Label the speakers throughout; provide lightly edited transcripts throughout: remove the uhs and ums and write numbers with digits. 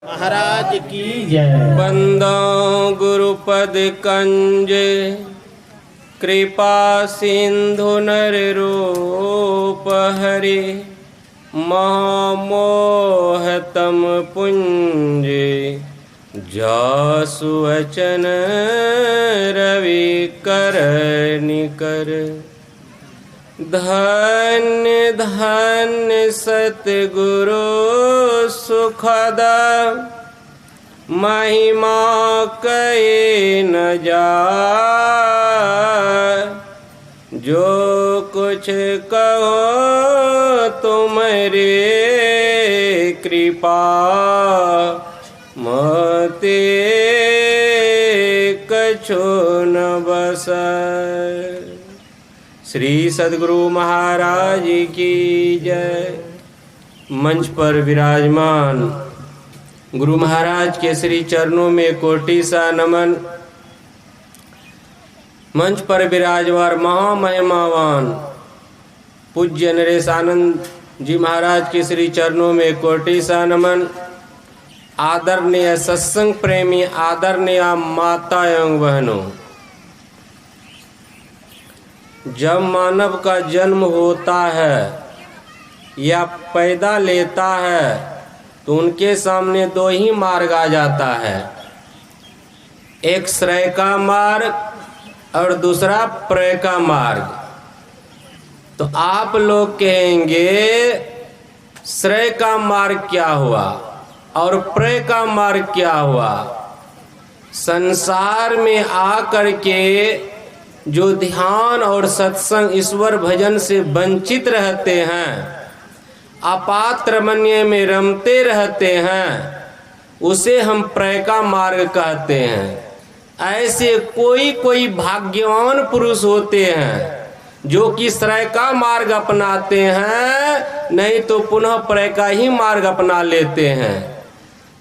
Speaker 1: महाराज की जय।
Speaker 2: बंदो गुरुपद कंज कृपा सिंधु नर रूप हरि महामोहतम पुंज जासु वचन रवि कर निकर। धन्य धन्य सतगुरु सुखदा महिमा कहे न जाय। जो कुछ कहो तुम्हारे कृपा मते कछु न बसै। श्री सद्गुरु महाराज की जय। मंच पर विराजमान गुरु महाराज के श्री चरणों में कोटि सा नमन। मंच पर विराजमान महामहिमावान पूज्य नरेश आनंद जी महाराज के श्री चरणों में कोटि सा नमन। आदरणीय सत्संग प्रेमी आदरणीय माता एवं बहनों, जब मानव का जन्म होता है या पैदा लेता है तो उनके सामने दो ही मार्ग आ जाता है, एक श्रेय का मार्ग और दूसरा प्रय का मार्ग। तो आप लोग कहेंगे श्रेय का मार्ग क्या हुआ और प्रय का मार्ग क्या हुआ। संसार में आकर के जो ध्यान और सत्संग ईश्वर भजन से वंचित रहते हैं, अपात्र मन्य में रमते रहते हैं, उसे हम प्रय का मार्ग कहते हैं। ऐसे कोई भाग्यवान पुरुष होते हैं जो कि श्रेय का मार्ग अपनाते हैं, नहीं तो पुनः प्रय का ही मार्ग अपना लेते हैं।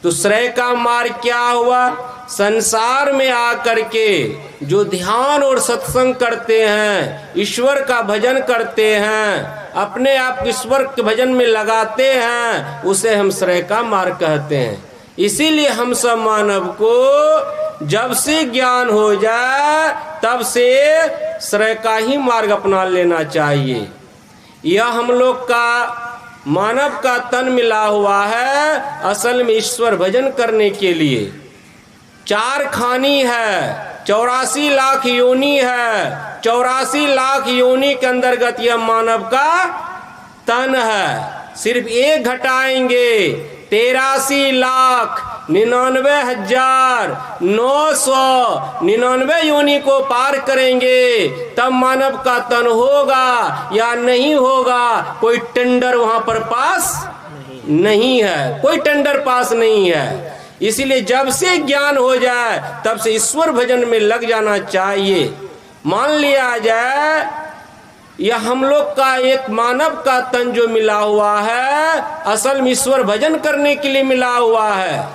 Speaker 2: तो श्रेय का मार्ग क्या हुआ? संसार में आकर के जो ध्यान और सत्संग करते हैं, ईश्वर का भजन करते हैं, अपने आप ईश्वर के भजन में लगाते हैं, उसे हम श्रेय का मार्ग कहते हैं। इसीलिए हम सब मानव को जब से ज्ञान हो जाए तब से श्रेय का ही मार्ग अपना लेना चाहिए। यह हम लोग का मानव का तन मिला हुआ है असल में ईश्वर भजन करने के लिए। 4 खानी है, 84 लाख योनि है, 84 लाख योनि के अंतर्गत यह मानव का तन है। सिर्फ एक घटाएंगे 83,99,999 योनि को पार करेंगे तब मानव का तन होगा या नहीं होगा। कोई टेंडर वहां पर पास नहीं है, कोई टेंडर पास नहीं है। इसीलिए जब से ज्ञान हो जाए तब से ईश्वर भजन में लग जाना चाहिए। मान लिया जाए यह हम लोग का एक मानव का तन जो मिला हुआ है असल में ईश्वर भजन करने के लिए मिला हुआ है।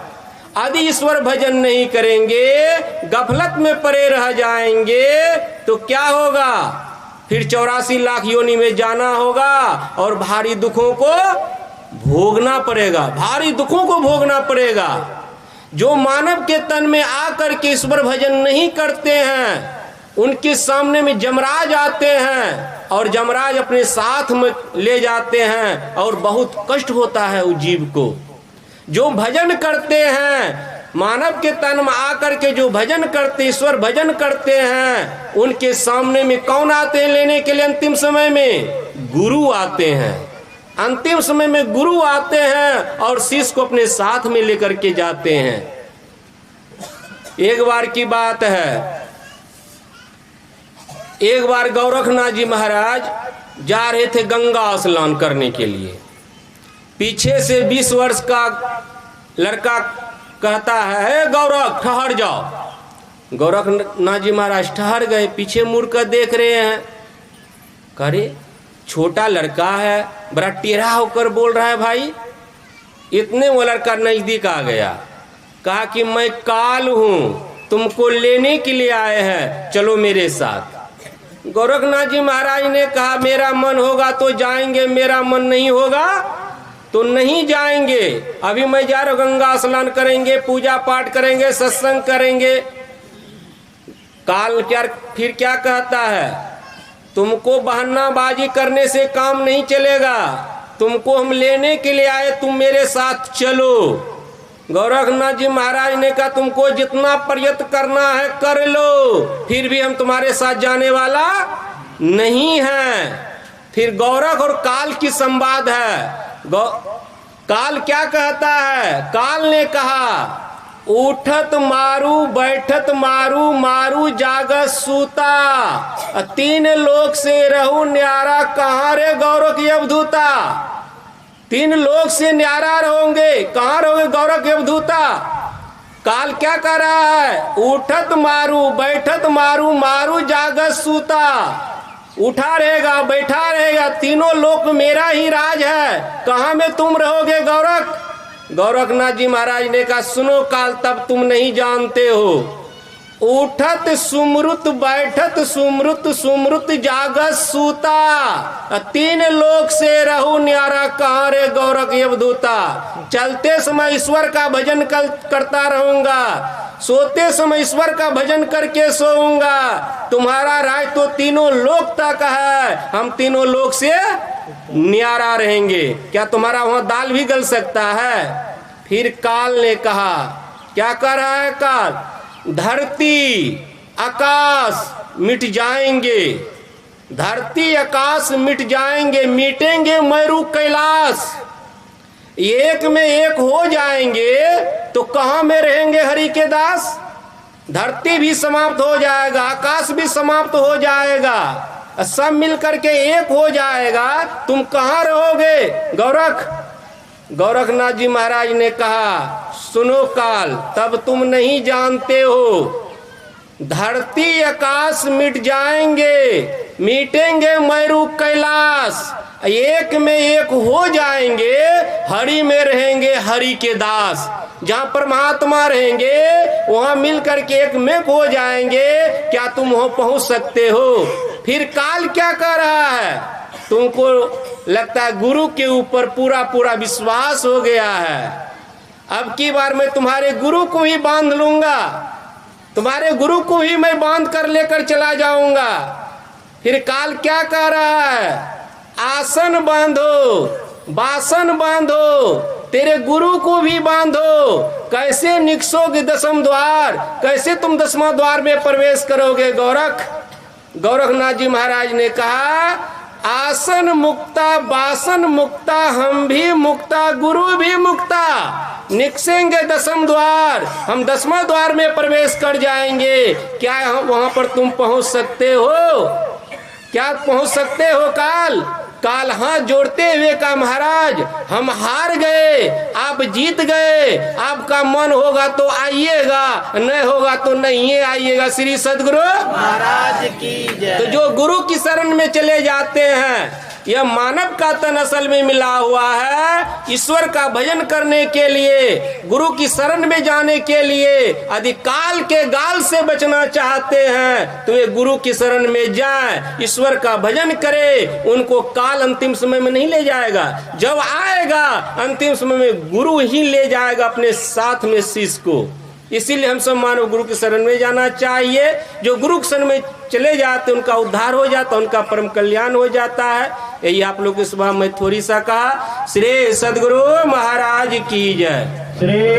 Speaker 2: यदि ईश्वर भजन नहीं करेंगे, गफलत में पड़े रह जाएंगे तो क्या होगा? फिर 84 लाख योनि में जाना होगा और भारी दुखों को भोगना पड़ेगा, भारी दुखों को भोगना पड़ेगा। जो मानव के तन में आकर के ईश्वर भजन नहीं करते हैं उनके सामने में जमराज आते हैं और जमराज अपने साथ में ले जाते हैं और बहुत कष्ट होता है उस जीव को। जो भजन करते हैं, मानव के तन में आकर के जो भजन करते, ईश्वर भजन करते हैं, उनके सामने में कौन आते हैं लेने के लिए? अंतिम समय में गुरु आते हैं। अंतिम समय में गुरु आते हैं और शिष्य को अपने साथ में लेकर के जाते हैं। एक बार की बात है, एक बार गोरखनाथ जी महाराज जा रहे थे गंगा स्नान करने के लिए। पीछे से 20 वर्ष का लड़का कहता है गौरख ठहर जाओ। गोरखनाथ जी महाराज ठहर गए, पीछे मुड़ कर देख रहे हैं। करे छोटा लड़का है, बड़ा टेढ़ा होकर बोल रहा है भाई। इतने वो लड़का नजदीक आ गया, कहा कि मैं काल हूं, तुमको लेने के लिए आए हैं, चलो मेरे साथ। गोरखनाथ जी महाराज ने कहा मेरा मन होगा तो जाएंगे, मेरा मन नहीं होगा तो नहीं जाएंगे। अभी मैं जा रहा हूं, गंगा स्नान करेंगे, पूजा पाठ करेंगे, सत्संग करेंगे। काल फिर क्या कहता है, तुमको बहानाबाजी करने से काम नहीं चलेगा, तुमको हम लेने के लिए आए, तुम मेरे साथ चलो। गोरखनाथ जी महाराज ने कहा तुमको जितना प्रयत्न करना है कर लो, फिर भी हम तुम्हारे साथ जाने वाला नहीं है। फिर गोरख और काल की संवाद है। काल क्या कहता है, काल ने कहा उठत मारू बैठत मारू मारू जागत सूता, तीन लोक से रहू न्यारा, कहाँ रे गोरख अवधूता। तीन लोक से न्यारा रहोगे, कहाँ रहोगे गोरख अवधूता। काल क्या कर रहा है, उठत मारू बैठत मारू मारू जागत सूता, उठा रहेगा बैठा रहेगा, तीनों लोक मेरा ही राज है, कहाँ में तुम रहोगे गोरख। गोरखनाथ जी महाराज ने कहा सुनो काल, तब तुम नहीं जानते हो। उठत सुमरुत बैठत सुमरुत सुमरुत जागत सूता, तीन लोक से रहू न्यारा, कहाँ रे गोरख अवधूता। चलते समय ईश्वर का भजन करता रहूंगा, सोते समय ईश्वर का भजन करके सोऊंगा। तुम्हारा राज तो तीनों लोक तक है, हम तीनों लोक से न्यारा रहेंगे। क्या तुम्हारा वहां दाल भी गल सकता है। फिर काल ने कहा, क्या कर रहा है काल, धरती आकाश मिट जाएंगे, धरती आकाश मिट जाएंगे, मिटेंगे मेरू कैलाश, एक में एक हो जाएंगे, तो कहाँ में रहेंगे हरि के दास। धरती भी समाप्त हो जाएगा, आकाश भी समाप्त हो जाएगा, सब मिल करके एक हो जाएगा, तुम कहाँ रहोगे गोरख। गोरखनाथ जी महाराज ने कहा सुनो काल, तब तुम नहीं जानते हो। धरती आकाश मिट जाएंगे, मिटेंगे मेरू कैलाश, एक में एक हो जाएंगे, हरि में रहेंगे हरि के दास। जहाँ परमात्मा रहेंगे वहाँ मिल करके एक में हो जाएंगे, क्या तुम वहाँ पहुँच सकते हो। फिर काल क्या कर रहा है, तुमको लगता है गुरु के ऊपर पूरा पूरा विश्वास हो गया है, अब की बार मैं तुम्हारे गुरु को ही बांध लूंगा, तुम्हारे गुरु को ही मैं बांध कर लेकर चला जाऊंगा। फिर काल क्या कह रहा है, आसन बांधो बासन बांधो, तेरे गुरु को भी बांधो, कैसे निकसोगे दसम द्वार, कैसे तुम दसवां द्वार में प्रवेश करोगे गोरख। गोरखनाथ जी महाराज ने कहा आसन मुक्ता बासन मुक्ता, हम भी मुक्ता गुरु भी मुक्ता, निकसेंगे दसम द्वार, हम दसवां द्वार में प्रवेश कर जाएंगे। क्या वहां पर तुम पहुंच सकते हो, क्या पहुंच सकते हो काल। काल हाथ जोड़ते हुए कहा महाराज हम हार गए, आप जीत गए, आपका मन होगा तो आइएगा, नहीं होगा तो नहीं आइएगा। श्री सदगुरु
Speaker 1: महाराज की जय।
Speaker 2: तो जो गुरु की शरण में चले जाते हैं, यह मानव का तन असल में मिला हुआ है। ईश्वर का भजन करने के लिए, गुरु की शरण में जाने के लिए, यदि काल के गाल से बचना चाहते हैं तो वे गुरु की शरण में जाएं, ईश्वर का भजन करें। उनको काल अंतिम समय में नहीं ले जाएगा, जब आएगा अंतिम समय में गुरु ही ले जाएगा अपने साथ में शिष्य को। इसीलिए हम सब मानव गुरु की शरण में जाना चाहिए। जो गुरु की शरण में चले जाते उनका उद्धार हो जाता, उनका परम कल्याण हो जाता है। यही आप लोग की सुबह में थोड़ी सा कहा। श्री सदगुरु महाराज की जय।
Speaker 1: श्री